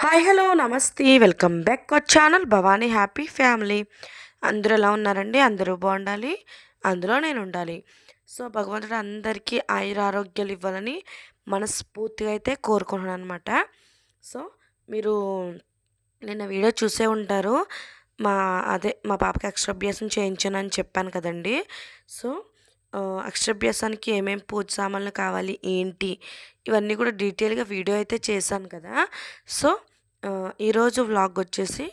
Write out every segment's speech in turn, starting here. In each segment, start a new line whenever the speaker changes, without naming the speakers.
Hi hello నమస్తే welcome back our channel Bhavani happy family. అందరూ ఎలా ఉన్నారండి? అందరూ బాగుండాలి, అందులో నేను ఉండాలి. సో భగవంతుడు అందరికీ ఆయురారోగ్యాలు ఇవ్వాలని మనస్ఫూర్తిగా అయితే కోరుకుంటున్నాను అనమాట. సో మీరు నిన్న వీడియో చూసే ఉంటారు. మా మా పాపకి అక్షరాభ్యాసం చేయించానని చెప్పాను కదండి. సో అక్షరాభ్యాసానికి ఏమేమి పూజ సామాన్లు కావాలి ఏంటి ఇవన్నీ కూడా డీటెయిల్గా వీడియో అయితే చేశాను కదా. సో ఈరోజు వ్లాగ్ వచ్చేసి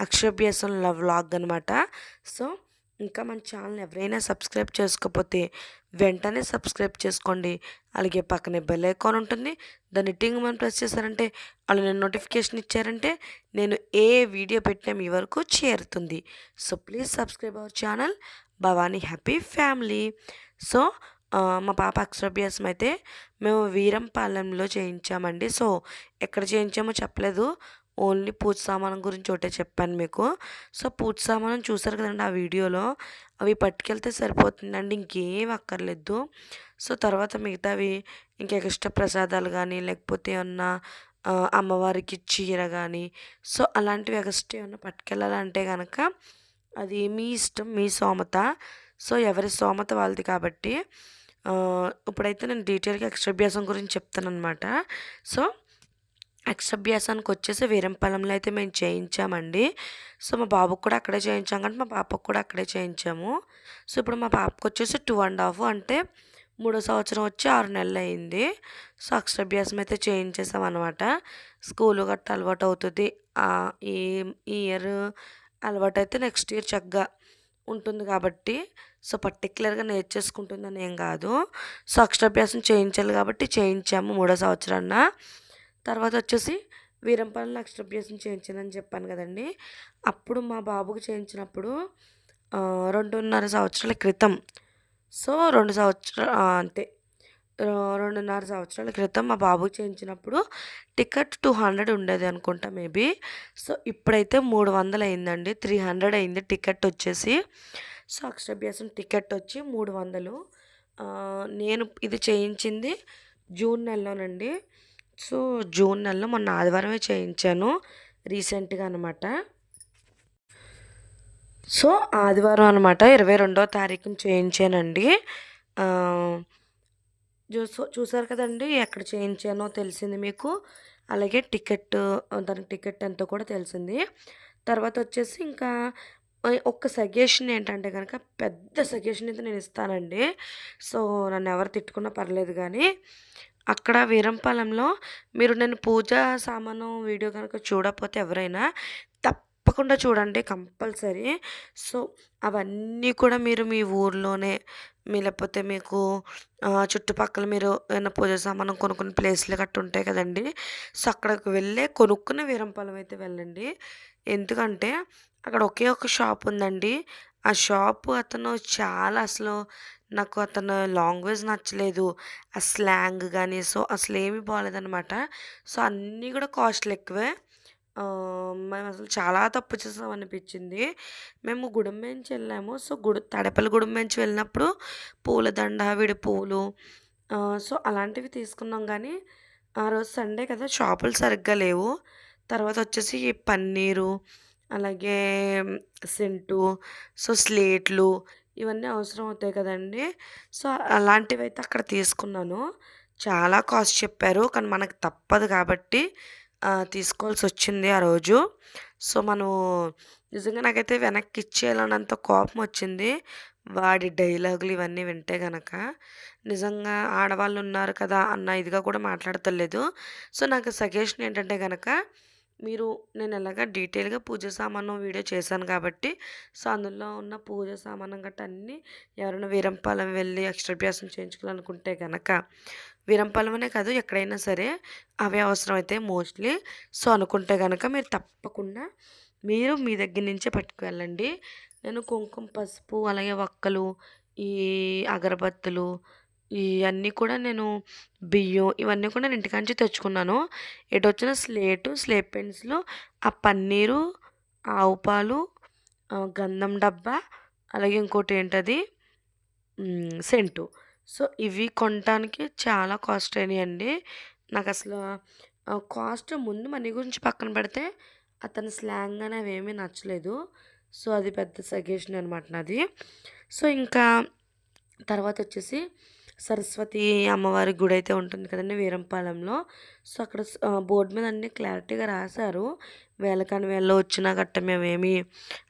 అక్షరాభ్యాసం వ్లాగ్ అనమాట. సో ఇంకా మన ఛానల్ ఎవరైనా సబ్స్క్రైబ్ చేసుకోకపోతే వెంటనే సబ్స్క్రైబ్ చేసుకోండి. అలాగే పక్కనే బెల్ ఐకాన్ ఉంటుంది, దాన్ని టింగ్ మనం ప్రెస్ చేశారంటే అలా నేను నోటిఫికేషన్ ఇచ్చారంటే నేను ఏ వీడియో పెట్టినా మీ వరకు చేరుతుంది. So please subscribe our channel Bhavani happy family. So మా పాప అక్షరాభ్యాసం అయితే మేము వీరంపాలెంలో చేయించామండి. సో ఎక్కడ చేయించామో చెప్పలేదు, ఓన్లీ పూజ సామానం గురించి ఒకటే చెప్పాను మీకు. సో పూజ సామానం చూసారు కదండి ఆ వీడియోలో, అవి పట్టుకెళ్తే సరిపోతుందండి, ఇంకేం అక్కర్లేదు. సో తర్వాత మిగతావి ఇంకా ఎక్స్ట్రా ప్రసాదాలు కానీ లేకపోతే ఏమన్నా అమ్మవారికి చీర కానీ సో అలాంటివి ఎక్స్ట్రా ఏమన్నా పట్టుకెళ్ళాలంటే కనుక అది మీ ఇష్టం, మీ స్తోమత. సో ఎవరి స్తోమత వాళ్ళది కాబట్టి ఇప్పుడైతే నేను డీటెయిల్గా అక్షరాభ్యాసం గురించి చెప్తానమాట. సో అక్షరాభ్యాసానికి వచ్చేసి వీరంపాలెంలో అయితే మేము చేయించామండి. సో మా బాబుకి కూడా అక్కడే చేయించాం కానీ మా పాపకు కూడా అక్కడే చేయించాము. సో ఇప్పుడు మా పాపకు వచ్చేసి 2.5 అంటే 3వ సంవత్సరం వచ్చి 6 నెలలు అయింది. సో అక్షరాభ్యాసం అయితే చేయించేసాం అనమాట. స్కూలు గట్ట అలవాటు అవుతుంది. ఈ ఇయర్ అలవాటు అయితే నెక్స్ట్ ఇయర్ చక్కగా ఉంటుంది కాబట్టి సో పర్టిక్యులర్గా నేర్చేసుకుంటుందని ఏం కాదు. సో అక్షరాభ్యాసం చేయించాలి కాబట్టి చేయించాము 3వ సంవత్సరాన. తర్వాత వచ్చేసి వీరంపాలెంలో అక్షరాభ్యాసం చేయించానని చెప్పాను కదండి. అప్పుడు మా బాబుకి చేయించినప్పుడు 2.5 సంవత్సరాల క్రితం. సో 2 సంవత్సరాలు అంతే, 2.5 సంవత్సరాల క్రితం మా బాబుకి చేయించినప్పుడు టికెట్ 200 ఉండేది అనుకుంటా మేబీ. సో ఇప్పుడైతే 300 అయిందండి, 300 అయింది టికెట్ వచ్చేసి. సో అక్షరాభ్యాసం టికెట్ వచ్చి 300. నేను ఇది చేయించింది జూన్ నెలలోనండి. సో జూన్ నెలలో మొన్న ఆదివారమే చేయించాను రీసెంట్గా అనమాట. సో ఆదివారం అనమాట 22వ తారీఖున చేయించానండి. చూసారు కదండి ఎక్కడ చేయించానో తెలిసింది మీకు. అలాగే దానికి టికెట్ ఎంతో కూడా తెలిసింది. తర్వాత వచ్చేసి ఇంకా ఒక్క సజెషన్ ఏంటంటే కనుక, పెద్ద సజెషన్ అయితే నేను ఇస్తానండి. సో నన్ను ఎవరు తిట్టుకున్నా పర్లేదు కానీ, అక్కడ వీరంపాలెంలో మీరు నేను పూజా సామాను వీడియో కనుక చూడకపోతే ఎవరైనా తప్పకుండా చూడండి కంపల్సరీ. సో అవన్నీ కూడా మీరు మీ ఊర్లోనే లేకపోతే మీకు చుట్టుపక్కల మీరు ఏమైనా పూజ సామాను కొనుక్కునే ప్లేస్లు గట్ట ఉంటాయి కదండి. సో అక్కడికి వెళ్ళే కొనుక్కునే వీరంపాలెం అయితే వెళ్ళండి. ఎందుకంటే అక్కడ ఒకే ఒక షాప్ ఉందండి. ఆ షాపు అతను చాలా అసలు నాకు అతను లాంగ్వేజ్ నచ్చలేదు, ఆ స్లాంగ్ కానీ సో అసలు ఏమీ బాగాలేదనమాట. సో అన్నీ కూడా కాస్ట్లు ఎక్కువే. మేము అసలు చాలా తప్పు చేసాం అనిపించింది. మేము గుడుంబెంచి వెళ్ళాము. సో తాడేపల్లి గుడుంబెంచి వెళ్ళినప్పుడు పూలదండ, విడి పువ్వులు సో అలాంటివి తీసుకున్నాం కానీ ఆ రోజు సండే కదా షాపులు సరిగ్గా లేవు. తర్వాత వచ్చేసి పన్నీరు, అలాగే సెంటు, సో స్లేట్లు ఇవన్నీ అవసరం అవుతాయి కదండి. సో అలాంటివైతే అక్కడ తీసుకున్నాను. చాలా కాస్ట్ చెప్పారు కానీ మనకు తప్పదు కాబట్టి తీసుకోవాల్సి వచ్చింది ఆ రోజు. సో మనం నిజంగా నాకైతే వెనక్కి ఇచ్చేయాలన్నంత కోపం వచ్చింది వాడి డైలాగులు ఇవన్నీ వింటే గనక. నిజంగా ఆడవాళ్ళు ఉన్నారు కదా అన్న ఇదిగా కూడా మాట్లాడతలేదు. సో నాకు సజెషన్ ఏంటంటే గనక, నేను ఎలాగా డీటెయిల్గా పూజ సామాను వీడియో చేశాను కాబట్టి సో అందులో ఉన్న పూజ సామానం గట్ట అన్నీ ఎవరైనా వీరంపాలెం వెళ్ళి అక్షరాభ్యాసం చేయించుకోవాలనుకుంటే కనుక, వీరంపాలెం అనే కాదు ఎక్కడైనా సరే అవే అవసరం అయితే మోస్ట్లీ. సో అనుకుంటే కనుక మీరు తప్పకుండా మీ దగ్గర నుంచే పట్టుకువెళ్ళండి. నేను కుంకుమ, పసుపు, అలాగే వక్కలు, ఈ అగరబత్తులు ఇవన్నీ కూడా నేను బియ్యం ఇవన్నీ కూడా నేను ఇంటికాంచి తెచ్చుకున్నాను. ఎటొచ్చిన స్లేట్ పెన్సిలు, ఆ పన్నీరు, ఆవు పాలు, గంధం డబ్బా, అలాగే ఇంకోటి ఏంటది సెంటు. సో ఇవి కొనటానికి చాలా కాస్ట్ అయినాయండి. నాకు అసలు కాస్ట్ ముందు మనీ గురించి పక్కన పెడితే అతని స్లాంగ్ అనేవి ఏమీ నచ్చలేదు. సో, అది పెద్ద సజెషన్ అనమాట నాది. సో, ఇంకా తర్వాత వచ్చేసి సరస్వతి అమ్మవారి గుడి అయితే ఉంటుంది కదండి వీరంపాలెంలో. సో, అక్కడ బోర్డు మీద అన్నీ క్లారిటీగా రాశారు. వేళకాని వేళలో వచ్చినా గట్ట మేమేమి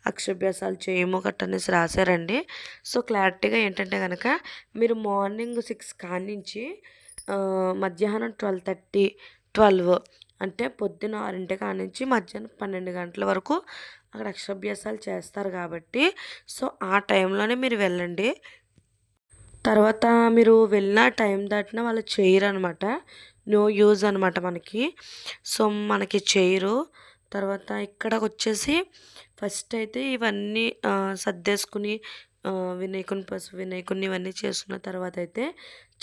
అక్షరాభ్యాసాలు చేయము గట్ట అనేసి రాశారండి. సో, క్లారిటీగా ఏంటంటే కనుక మీరు మార్నింగ్ 6 కాడ్నించి మధ్యాహ్నం 12:30, 12 అంటే పొద్దున 6 కాడ్నించి మధ్యాహ్నం 12 గంటల వరకు అక్కడ అక్షరాభ్యాసాలు చేస్తారు కాబట్టి సో, ఆ టైంలోనే మీరు వెళ్ళండి. తర్వాత మీరు వెళ్ళిన టైం దాటినా వాళ్ళు చేయరనమాట. నో యూజ్ అనమాట మనకి. సో, మనకి చేయరు. తర్వాత ఇక్కడకొచ్చేసి ఫస్ట్ అయితే ఇవన్నీ సర్దేసుకుని వినాయకుని పసుపు వినాయకుడిని ఇవన్నీ చేసుకున్న తర్వాత అయితే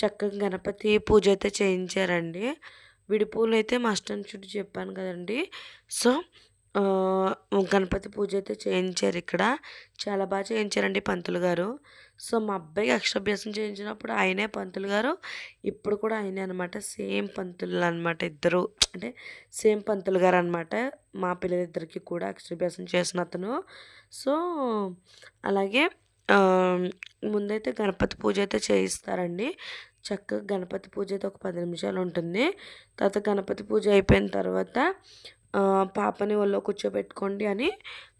చక్కగా గణపతి పూజ అయితే చేయించారండి. విడి పూలైతే మస్ట్ అండ్ షుడ్ చెప్పాను కదండీ. సో, గణపతి పూజ అయితే చేయించారు ఇక్కడ. చాలా బాగా చేయించారండి పంతులు గారు. సో, మా అబ్బాయికి అక్షరాభ్యాసం చేయించినప్పుడు ఆయనే పంతులు గారు. ఇప్పుడు కూడా ఆయనే అనమాట. సేమ్ పంతులు అనమాట ఇద్దరు. అంటే సేమ్ పంతులు గారు అనమాట. మా పిల్లలిద్దరికీ కూడా అక్షరాభ్యాసం చేసిన అతను. సో, అలాగే ముందైతే గణపతి పూజ అయితే చేయిస్తారండి. చక్కగా గణపతి పూజ అయితే ఒక 10 నిమిషాలు ఉంటుంది. తర్వాత గణపతి పూజ అయిపోయిన తర్వాత పాపని ఒళ్ళో కూర్చోబెట్టుకోండి అని,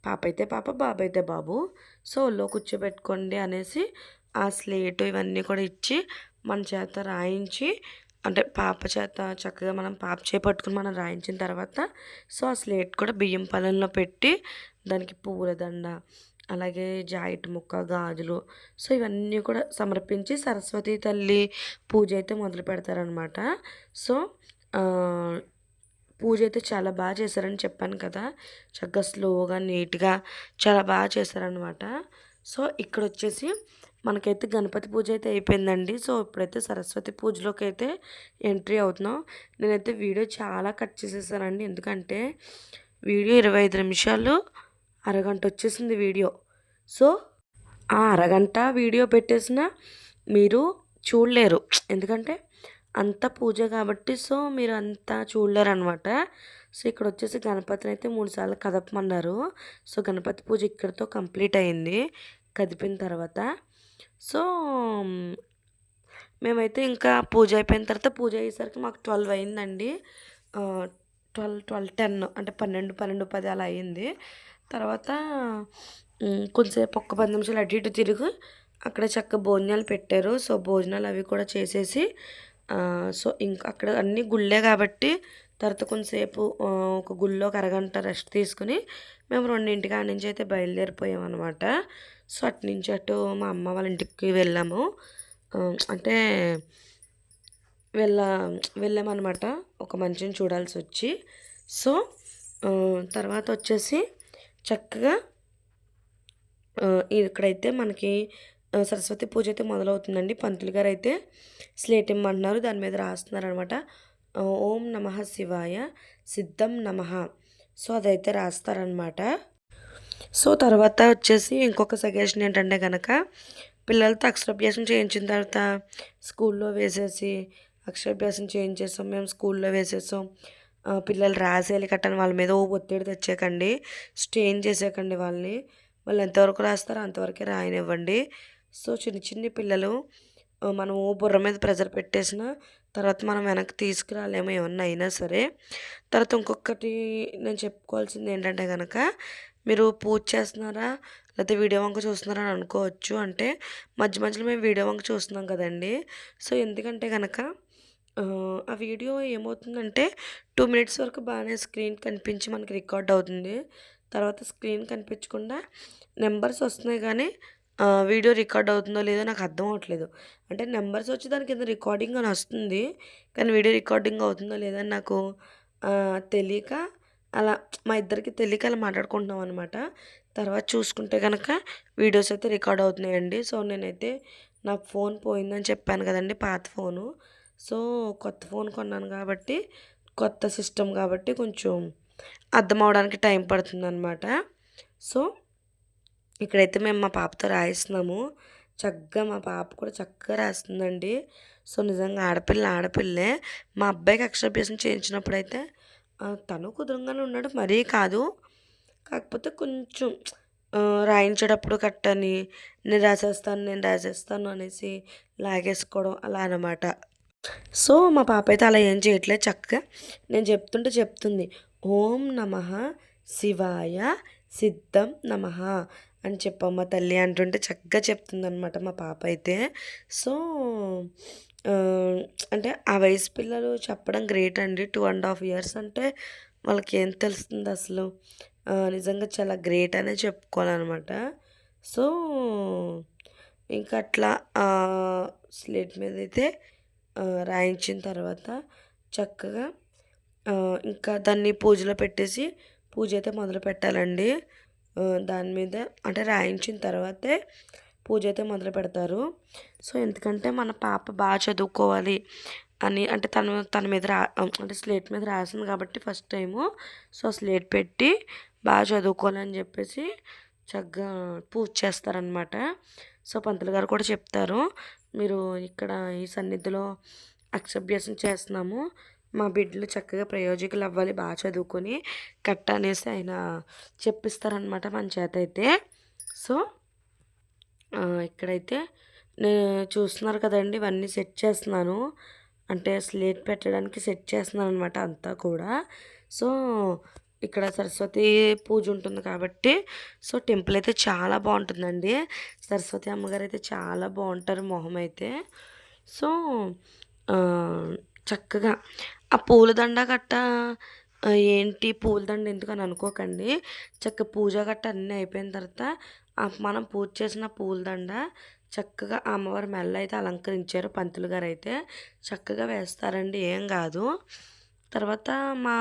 పాప అయితే పాప, బాబు అయితే బాబు. సో, ఒళ్ళో కూర్చోబెట్టుకోండి అనేసి ఆ స్లేటు ఇవన్నీ కూడా ఇచ్చి మన చేత రాయించి, అంటే పాప చేత చక్కగా మనం పాప చేపట్టుకుని మనం రాయించిన తర్వాత సో, ఆ స్లేట్ కూడా బియ్యం పళ్ళెంలో పెట్టి దానికి పూలదండ, అలాగే జాకెట్ ముక్క, గాజులు సో, ఇవన్నీ కూడా సమర్పించి సరస్వతి తల్లి పూజ అయితే మొదలు పెడతారనమాట. సో, పూజ అయితే చాలా బాగా చేశారని చెప్పాను కదా! చక్కగా స్లోగా, నీట్‌గా చాలా బాగా చేశారనమాట. సో, ఇక్కడొచ్చేసి మనకైతే గణపతి పూజ అయితే అయిపోయిందండి. సో, ఇప్పుడైతే సరస్వతి పూజలోకైతే ఎంట్రీ అవుతున్నాం. నేనైతే వీడియో చాలా కట్ చేసేసానండి. ఎందుకంటే వీడియో 25 నిమిషాలు, అరగంట వచ్చేసింది వీడియో. సో, ఆ అరగంట వీడియో పెట్టేసినా మీరు చూడలేరు. ఎందుకంటే అంత పూజ కాబట్టి సో, మీరు అంతా చూడలేరనమాట. సో, ఇక్కడొచ్చేసి గణపతినైతే 3 సార్లు కదపమన్నారు. సో, గణపతి పూజ ఇక్కడితో కంప్లీట్ అయింది కదిపిన తర్వాత. సో, మేమైతే ఇంకా పూజ అయిపోయిన తర్వాత పూజ అయ్యేసరికి మాకు 12 అయిందండి. 12, 12:10 అంటే 12, 12:10 అలా అయింది. తర్వాత కొంచెంసేపు ఒక 10 నిమిషాలు అటు ఇటు తిరిగి అక్కడ చక్కగా భోజనాలు పెట్టారు. సో, భోజనాలు అవి కూడా చేసేసి సో, ఇంకా అక్కడ అన్నీ గుళ్ళే కాబట్టి తర్వాత కొంచెంసేపు ఒక గుళ్ళో ఒక అరగంట రెస్ట్ తీసుకొని మేము 2 కాడ నుంచి అయితే బయలుదేరిపోయామన్నమాట. సో, అటునుంచి అటు మా అమ్మ వాళ్ళ ఇంటికి వెళ్ళాము. అంటే వెళ్ళ వెళ్ళామన్నమాట ఒక మనిషిని చూడాల్సొచ్చి. సో, తర్వాత వచ్చేసి చక్కగా ఇక్కడైతే మనకి సరస్వతి పూజ అయితే మొదలవుతుందండి. పంతులు గారైతే స్లేట్ ఇమ్మంటున్నారు. దాని మీద రాస్తున్నారనమాట. ఓం నమః శివాయ సిద్ధం నమః. సో, అదైతే రాస్తారనమాట. సో, తర్వాత వచ్చేసి ఇంకొక సజెషన్ ఏంటంటే గనక పిల్లలతో అక్షరాభ్యాసం చేయించిన తర్వాత స్కూల్లో వేసేసి అక్షరాభ్యాసం చేయించేసాం, మేము స్కూల్లో వేసేసాం, పిల్లలు రాసేయాలి కట్టని వాళ్ళ మీద ఒత్తిడి తెచ్చేయకండి, స్ట్రెయిన్ చేసేయకండి వాళ్ళని. వాళ్ళు ఎంతవరకు రాస్తారో అంతవరకే రాయనివ్వండి. సో, చిన్ని చిన్ని పిల్లలు మనము బుర్ర మీద ప్రెజర్ పెట్టేసిన తర్వాత మనం వెనక్కి తీసుకురాలేము ఏమన్నా అయినా సరే. తర్వాత ఇంకొకటి నేను చెప్పుకోవాల్సింది ఏంటంటే గనక మీరు పూజ చేస్తున్నారా లేకపోతే వీడియో వంక చూస్తున్నారా అని అనుకోవచ్చు. అంటే మధ్య మధ్యలో మేము వీడియో వంక చూస్తున్నాం కదండి. సో, ఎందుకంటే గనక ఆ వీడియో ఏమవుతుందంటే 2 మినిట్స్ వరకు బాగానే స్క్రీన్ కనిపించి మనకి రికార్డ్ అవుతుంది. తర్వాత స్క్రీన్ కనిపించకుండా నెంబర్స్ వస్తున్నాయి కానీ వీడియో రికార్డ్ అవుతుందో లేదో నాకు అర్థం అవ్వట్లేదు. అంటే నెంబర్స్ వచ్చి దాని కింద రికార్డింగ్ అని వస్తుంది. కానీ వీడియో రికార్డింగ్ అవుతుందో లేదో అని నాకు తెలియక అలా మా ఇద్దరికి తెలియక అలా మాట్లాడుకుంటున్నాం అనమాట. తర్వాత చూసుకుంటే కనుక వీడియోస్ అయితే రికార్డ్ అవుతున్నాయండి. సో, నేనైతే నా ఫోన్ పోయిందని చెప్పాను కదండీ పాత ఫోను. సో, కొత్త ఫోన్ కొన్నాను కాబట్టి కొత్త సిస్టమ్ కాబట్టి కొంచెం అర్థం అవ్వడానికి టైం పడుతుందనమాట. సో, ఇక్కడైతే మేము మా పాపతో రాయిస్తున్నాము. చక్కగా మా పాప కూడా చక్కగా రాస్తుందండి. సో, నిజంగా ఆడపిల్లే. మా అబ్బాయికి అక్షరాభ్యాసం చేయించినప్పుడైతే తను కుదురుగానే ఉన్నాడు. మరీ కాదు. కాకపోతే కొంచెం రాయించేటప్పుడు కట్టని నేను రాసేస్తాను అనేసి లాగేసుకోవడం అలా అనమాట. సో, మా పాప అయితే అలా ఏం చేయట్లేదు. చక్కగా నేను చెప్తుంటే చెప్తుంది. ఓం నమః శివాయ సిద్ధం నమః అని చెప్పమ్మ తల్లి అంటుంటే చక్కగా చెప్తుందనమాట మా పాప అయితే. సో, ఆహ్, అంటే ఆ వయసు పిల్లలు చెప్పడం గ్రేట్ అండి. 2½ ఇయర్స్ అంటే వాళ్ళకేం తెలుస్తుందసలు. నిజంగా చాలా గ్రేట్ అనే చెప్పుకోవాలనమాట. సో, ఇంకట్లా స్లేట్ మీదైతే రాయించిన తర్వాత చక్కగా ఇంకా దాన్ని పూజలో పెట్టేసి పూజ అయితే మొదలుపెట్టాలండి. దాని మీద అంటే రాయించిన తర్వాతే పూజ అయితే మొదలుపెడతారు. సో, ఎందుకంటే మన పాప బాగా చదువుకోవాలి అని అంటే తన మీద అంటే స్లేట్ మీద రాసింది కాబట్టి ఫస్ట్ టైము. సో, స్లేట్ పెట్టి బాగా చదువుకోవాలని చెప్పేసి చక్కగా పూజ చేస్తారనమాట. సో, పంతులు గారు కూడా చెప్తారు. మీరు ఇక్కడ ఈ సన్నిధిలో అక్షరాభ్యాసం చేస్తున్నాము. మా బిడ్డలు చక్కగా ప్రయోజకులు అవ్వాలి, బాగా చదువుకొని కట్ట అనేసి ఆయన చెప్పిస్తారనమాట మన చేత అయితే. సో, ఇక్కడైతే చూస్తున్నారు కదండీ! ఇవన్నీ సెట్ చేస్తున్నాను. అంటే స్లేట్ పెట్టడానికి సెట్ చేస్తున్నాను అనమాట అంతా కూడా. సో, ఇక్కడ సరస్వతి పూజ ఉంటుంది కాబట్టి సో, టెంపుల్ అయితే చాలా బాగుంటుందండి. సరస్వతి అమ్మగారు అయితే చాలా బాగుంటారు మొహం అయితే. సో, చక్కగా ఆ పూలదండ గట్ట ఏంటి పూలదండ ఎందుకని అనుకోకండి. పూజ గట్ట అన్నీ అయిపోయిన తర్వాత మనం పూజ చేసిన పూలదండ చక్కగా ఆ అమ్మవారి మెడలో అయితే అలంకరించారు పంతులు గారైతే. చక్కగా వేస్తారండి, ఏం కాదు. తర్వాత మా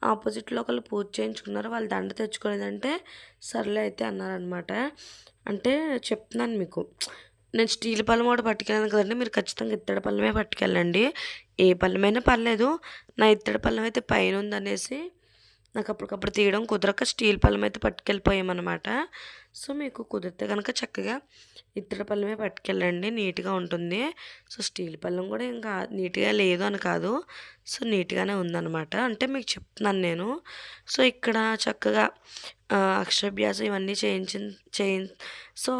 ఆపోజిట్లో ఒకళ్ళు పూజ చేయించుకున్నారు. వాళ్ళు దండ తెచ్చుకోలేదంటే సర్లే అయితే అన్నారనమాట. అంటే చెప్తున్నాను మీకు. నేను స్టీల్ పళ్ళెం ఒకటి పట్టుకెళ్ళాను కదండీ! మీరు ఖచ్చితంగా ఇత్తడి పళ్ళెమే పట్టుకెళ్ళండి. ఏ పళ్ళెమైనా పర్లేదు. నా ఇత్తడి పళ్ళెం అయితే పైనుందనేసి నాకు అప్పటికప్పుడు తీయడం కుదరక స్టీల్ పళ్ళెం అయితే పట్టుకెళ్ళిపోయామనమాట. సో, మీకు కుదిరితే గనక చక్కగా ఇత్తడి పళ్ళెమే పట్టుకెళ్ళండి, నీట్‌గా ఉంటుంది. సో, స్టీల్ పళ్ళెం కూడా ఏం నీట్‌గా లేదు అని కాదు. సో, నీట్‌గానే ఉందనమాట. అంటే మీకు చెప్తున్నాను నేను. సో, ఇక్కడ చక్కగా అక్షరాభ్యాసం ఇవన్నీ చేయిన్ సో,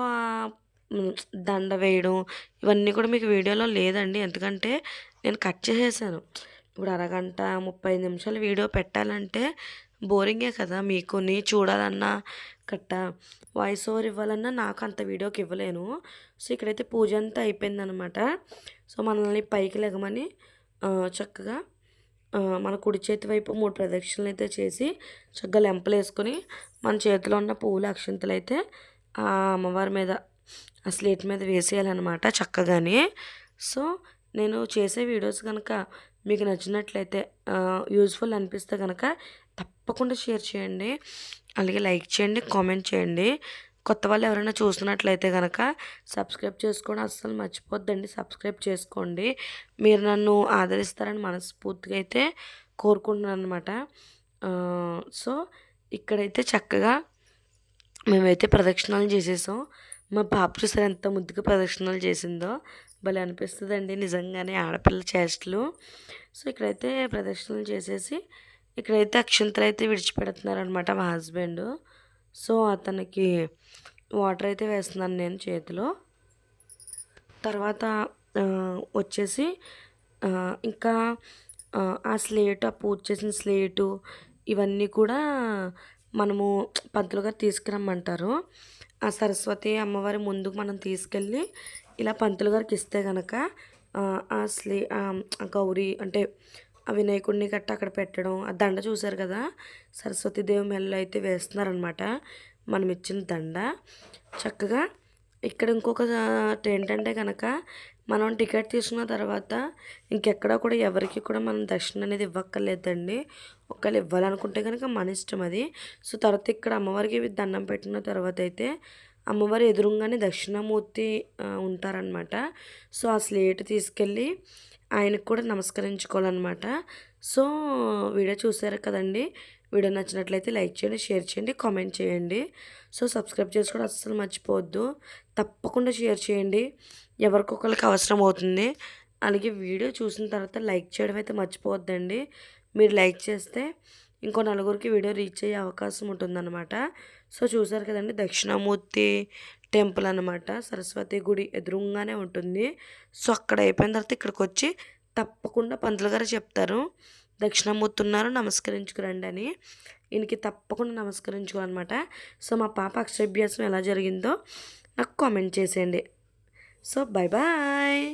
దండ వేయడం ఇవన్నీ కూడా మీకు వీడియోలో లేదండి. ఎందుకంటే నేను కట్ చేసేసాను. ఇప్పుడు అరగంట 35 నిమిషాలు వీడియో పెట్టాలంటే బోరింగే కదా! మీకుని చూడాలన్నా వాయిస్ ఓవర్ ఇవ్వాలన్నా నాకు అంత వీడియోకి ఇవ్వలేను. సో, ఇక్కడైతే పూజ అంతా అయిపోయిందనమాట. సో, మనల్ని పైకి లెగమని చక్కగా మన కుడి చేతి వైపు 3 ప్రదక్షిణలు అయితే చేసి చక్కగా లెంపలేసుకొని మన చేతిలో ఉన్న పువ్వులు అక్షింతలైతే ఆ అమ్మవారి మీద ఆ స్లేట్ మీద వేసేయాలన్నమాట చక్కగాని. సో, నేను చేసే వీడియోస్ కనుక మీకు నచ్చినట్లయితే యూజ్ఫుల్ అనిపిస్తే కనుక తప్పకుండా షేర్ చేయండి. అలాగే లైక్ చేయండి, కామెంట్ చేయండి. కొత్త వాళ్ళు ఎవరైనా చూస్తున్నట్లయితే కనుక సబ్స్క్రైబ్ చేసుకోవడం అస్సలు మర్చిపోద్దండి. సబ్స్క్రైబ్ చేసుకోండి. మీరు నన్ను ఆదరిస్తారని మనస్ఫూర్తిగా అయితే కోరుకుంటున్నాను అనమాట. సో, ఇక్కడైతే చక్కగా మేమైతే ప్రదక్షిణాలు చేసేసాం. మా పాప చూసారా ఎంత ముద్దుగా ప్రదక్షిణాలు చేసిందో. భలే అనిపిస్తుందండి నిజంగానే ఆడపిల్ల చేష్టలు. సో, ఇక్కడైతే ప్రదక్షిణలు చేసేసి ఇక్కడైతే అక్షింతలు అయితే విడిచిపెడుతున్నారనమాట మా హస్బెండ్. సో, అతనికి వాటర్ అయితే వేస్తున్నాను నేను చేతిలో. తర్వాత వచ్చేసి ఇంకా ఆ స్లేటు, ఆ పూజ చేసిన స్లేటు ఇవన్నీ కూడా మనము పంతులు గారు తీసుకురమ్మంటారు. ఆ సరస్వతి అమ్మవారి ముందుకు మనం తీసుకెళ్ళి ఇలా పంతులు గారికి ఇస్తే గనక ఆ గౌరీ అంటే ఆ వినాయకుడిని గట్ట అక్కడ పెట్టడం, ఆ దండ చూసారు కదా! సరస్వతీదేవి మెడలో అయితే వేస్తున్నారనమాట మనం ఇచ్చిన దండ. చక్కగా ఇక్కడ ఏంటంటే కనుక మనం టికెట్ తీసుకున్న తర్వాత ఇంకెక్కడ కూడా ఎవరికి కూడా మనం దర్శనం అనేది ఇవ్వక్కర్లేదండి. ఒకవేళ ఇవ్వాలనుకుంటే కనుక మన ఇష్టం అది. సో, తర్వాత ఇక్కడ అమ్మవారికి దండం పెట్టిన తర్వాత అయితే అమ్మవారి ఎదురుగానే దక్షిణామూర్తి ఉంటారనమాట. సో, ఆ స్లేట్ తీసుకెళ్ళి ఆయనకు కూడా నమస్కరించుకోవాలన్నమాట. సో వీడియో చూసారు కదండి. వీడియో నచ్చినట్లయితే లైక్ చేయండి, షేర్ చేయండి, కామెంట్ చేయండి. సో సబ్స్క్రైబ్ చేసుకోవడం అస్సలు మర్చిపోవద్దు. తప్పకుండా షేర్ చేయండి, ఎవరికొకరికి అవసరం అవుతుంది. అలాగే వీడియో చూసిన తర్వాత లైక్ చేయడం అయితే మర్చిపోవద్దండి. మీరు లైక్ చేస్తే ఇంకో నలుగురికి వీడియో రీచ్ అయ్యే అవకాశం ఉంటుందన్నమాట. సో చూసారు కదండి, దక్షిణామూర్తి టెంపుల్ అనమాట. సరస్వతి గుడి ఎదురుగానే ఉంటుంది. సో అక్కడ అయిపోయిన తర్వాత ఇక్కడికి వచ్చి తప్పకుండా పంతులు గారు చెప్తారు, దక్షిణామూర్తి ఉన్నారు నమస్కరించుకురండి అని. ఈయనకి తప్పకుండా నమస్కరించుకోవాలన్నమాట. సో మా పాప అక్షరాభ్యాసం ఎలా జరిగిందో నాకు కామెంట్ చేసేయండి. So bye bye.